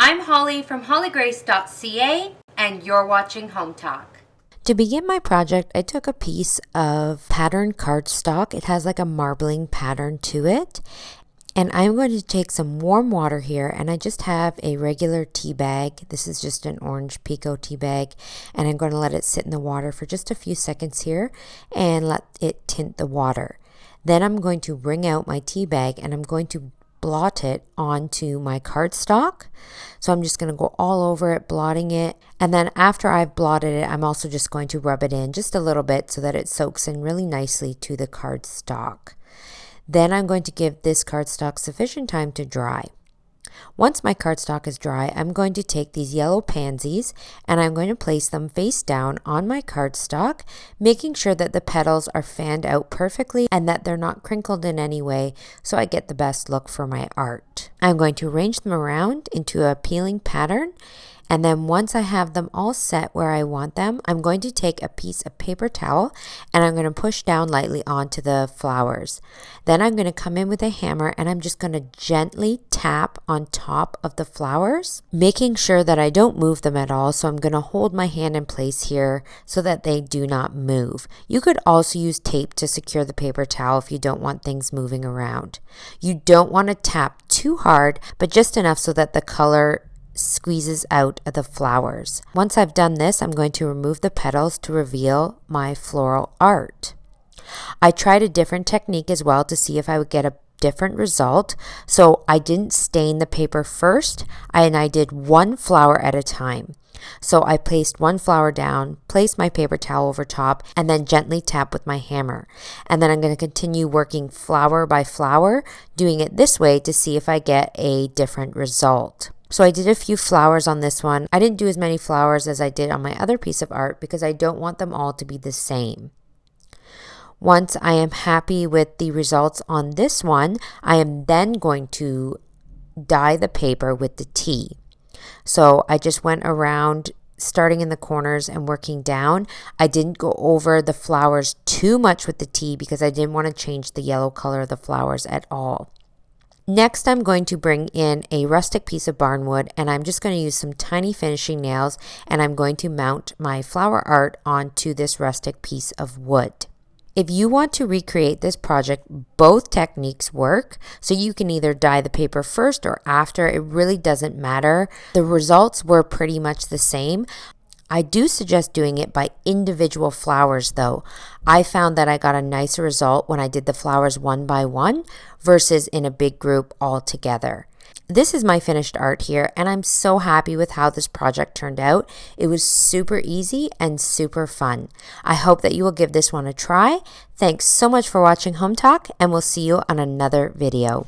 I'm Holly from hollygrace.ca, and you're watching Hometalk. To begin my project, I took a piece of patterned cardstock. It has like a marbling pattern to it. And I'm going to take some warm water here, and I just have a regular tea bag. This is just an orange Pico tea bag, and I'm going to let it sit in the water for just a few seconds here and let it tint the water. Then I'm going to wring out my tea bag and I'm going to blot it onto my cardstock. So I'm just going to go all over it, blotting it. And then after I've blotted it, I'm also just going to rub it in just a little bit so that it soaks in really nicely to the cardstock. Then I'm going to give this cardstock sufficient time to dry. Once my cardstock is dry, I'm going to take these yellow pansies and I'm going to place them face down on my cardstock, making sure that the petals are fanned out perfectly and that they're not crinkled in any way so I get the best look for my art. I'm going to arrange them around into a peeling pattern. And then once I have them all set where I want them, I'm going to take a piece of paper towel and I'm going to push down lightly onto the flowers. Then I'm going to come in with a hammer and I'm just going to gently tap on top of the flowers, making sure that I don't move them at all. So I'm going to hold my hand in place here so that they do not move. You could also use tape to secure the paper towel if you don't want things moving around. You don't want to tap too hard, but just enough so that the color squeezes out of the flowers. Once I've done this, I'm going to remove the petals to reveal my floral art. I tried a different technique as well to see if I would get a different result. So I didn't stain the paper first, and I did one flower at a time. So I placed one flower down, placed my paper towel over top, and then gently tap with my hammer. And then I'm going to continue working flower by flower, doing it this way to see if I get a different result. So I did a few flowers on this one. I didn't do as many flowers as I did on my other piece of art because I don't want them all to be the same. Once I am happy with the results on this one, I am then going to dye the paper with the tea. So I just went around starting in the corners and working down. I didn't go over the flowers too much with the tea because I didn't want to change the yellow color of the flowers at all. Next, I'm going to bring in a rustic piece of barnwood and I'm just going to use some tiny finishing nails and I'm going to mount my flower art onto this rustic piece of wood. If you want to recreate this project, both techniques work. So you can either dye the paper first or after. It really doesn't matter. The results were pretty much the same. I do suggest doing it by individual flowers though. I found that I got a nicer result when I did the flowers one by one versus in a big group all together. This is my finished art here and I'm so happy with how this project turned out. It was super easy and super fun. I hope that you will give this one a try. Thanks so much for watching Home Talk and we'll see you on another video.